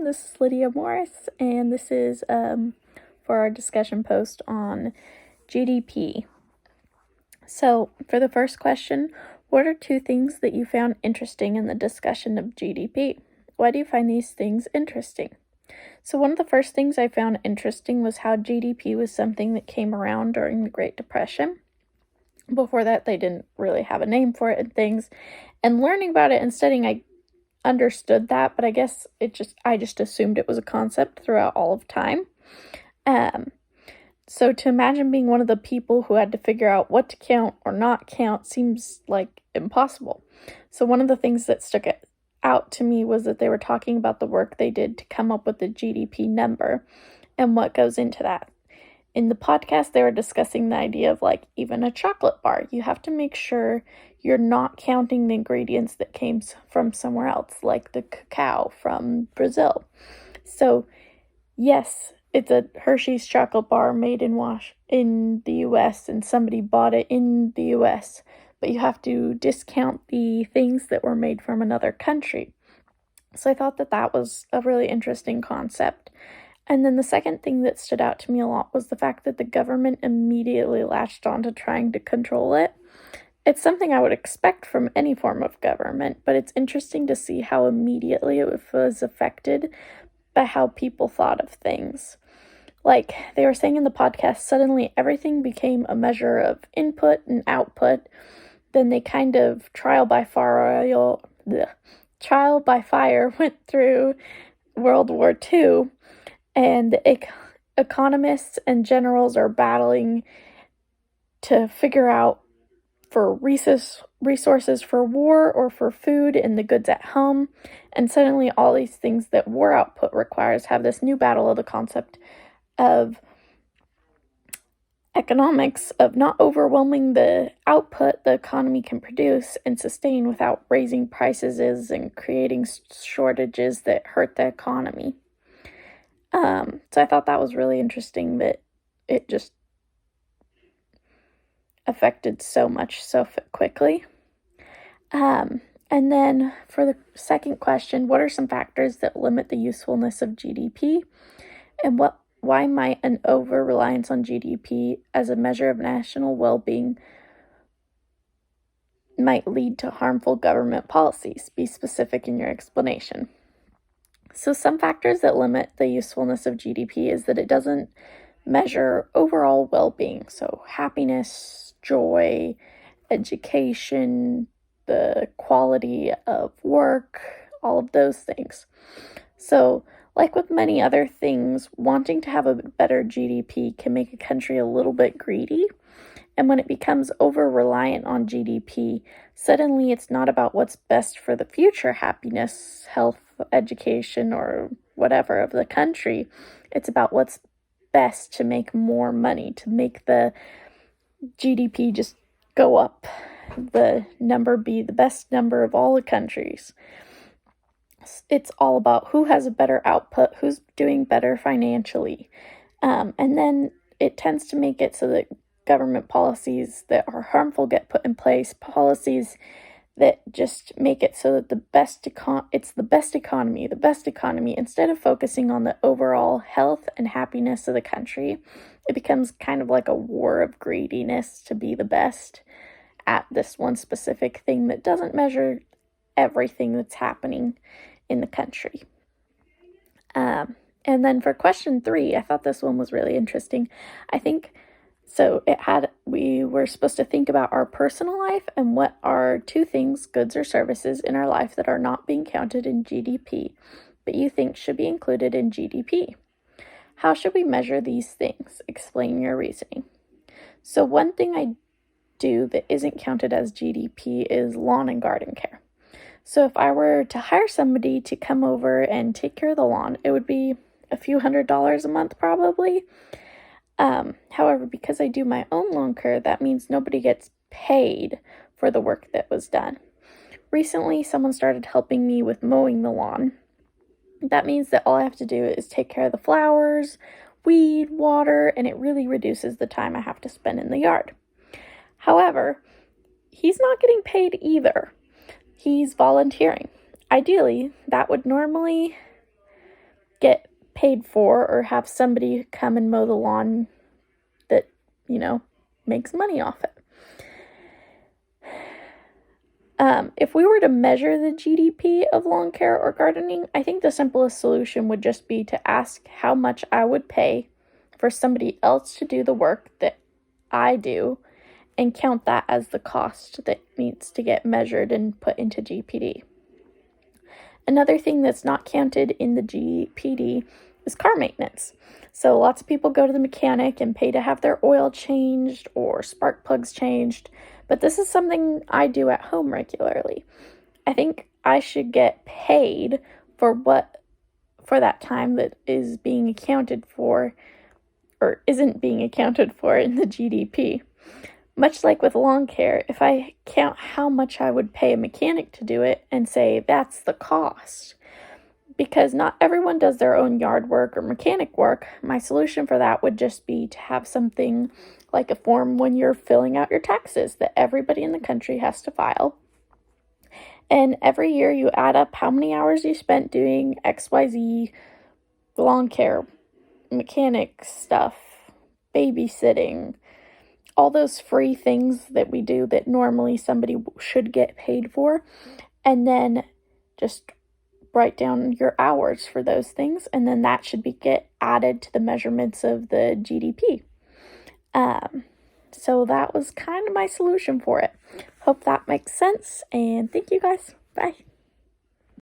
this is Lydia Morris, and this is for our discussion post on GDP. So, for the first question, what are two things that you found interesting in the discussion of GDP? Why do you find these things interesting? So, one of the first things I found interesting was how GDP was something that came around during the Great Depression. Before that, they didn't really have a name for it and things. And learning about it and studying, I understood that, but I guess I just assumed it was a concept throughout all of time. So to imagine being one of the people who had to figure out what to count or not count seems like impossible. So one of the things that stuck out to me was that they were talking about the work they did to come up with the GDP number and what goes into that. In the podcast, they were discussing the idea of even a chocolate bar. You have to make sure you're not counting the ingredients that came from somewhere else, like the cacao from Brazil. So, yes, it's a Hershey's chocolate bar made in the U.S. and somebody bought it in the U.S., but you have to discount the things that were made from another country. So I thought that was a really interesting concept. And then the second thing that stood out to me a lot was the fact that the government immediately latched on to trying to control it. It's something I would expect from any form of government, but it's interesting to see how immediately it was affected by how people thought of things. Like they were saying in the podcast, suddenly everything became a measure of input and output. Then they kind of trial by fire went through World War II. And the economists and generals are battling to figure out for resources for war or for food and the goods at home. And suddenly all these things that war output requires have this new battle of the concept of economics, of not overwhelming the output the economy can produce and sustain without raising prices and creating shortages that hurt the economy. So I thought that was really interesting that it just affected so much so quickly. And then for the second question, what are some factors that limit the usefulness of GDP? And why might an over-reliance on GDP as a measure of national well-being might lead to harmful government policies? Be specific in your explanation. So some factors that limit the usefulness of GDP is that it doesn't measure overall well-being. So happiness, joy, education, the quality of work, all of those things. So like with many other things, wanting to have a better GDP can make a country a little bit greedy. And when it becomes over-reliant on GDP, suddenly it's not about what's best for the future happiness, health, education, or whatever of the country. It's about what's best to make more money, to make the GDP just go up, the number be the best number of all the countries. It's all about who has a better output, who's doing better financially. And then it tends to make it so that government policies that are harmful get put in place, policies that just make it so that it's the best economy. Instead of focusing on the overall health and happiness of the country, it becomes kind of like a war of greediness to be the best at this one specific thing that doesn't measure everything that's happening in the country. And then for question 3, I thought this one was really interesting. We were supposed to think about our personal life and what are 2 things, goods or services in our life that are not being counted in GDP, but you think should be included in GDP. How should we measure these things? Explain your reasoning. So one thing I do that isn't counted as GDP is lawn and garden care. So if I were to hire somebody to come over and take care of the lawn, it would be a few $100s a month probably. However, because I do my own lawn care, that means nobody gets paid for the work that was done. Recently, someone started helping me with mowing the lawn. That means that all I have to do is take care of the flowers, weed, water, and it really reduces the time I have to spend in the yard. However, he's not getting paid either. He's volunteering. Ideally, that would normally get paid for or have somebody come and mow the lawn that, makes money off it. If we were to measure the GDP of lawn care or gardening, I think the simplest solution would just be to ask how much I would pay for somebody else to do the work that I do and count that as the cost that needs to get measured and put into GPD. Another thing that's not counted in the GPD is car maintenance. So lots of people go to the mechanic and pay to have their oil changed or spark plugs changed, but this is something I do at home regularly. I think I should get paid for that time that is being accounted for or isn't being accounted for in the GDP. Much like with lawn care, if I count how much I would pay a mechanic to do it and say that's the cost, because not everyone does their own yard work or mechanic work, my solution for that would just be to have something like a form when you're filling out your taxes that everybody in the country has to file. And every year you add up how many hours you spent doing XYZ lawn care, mechanic stuff, babysitting, all those free things that we do that normally somebody should get paid for, and then just write down your hours for those things, and then that should get added to the measurements of the GDP. So that was kind of my solution for it. Hope that makes sense, and thank you guys. Bye.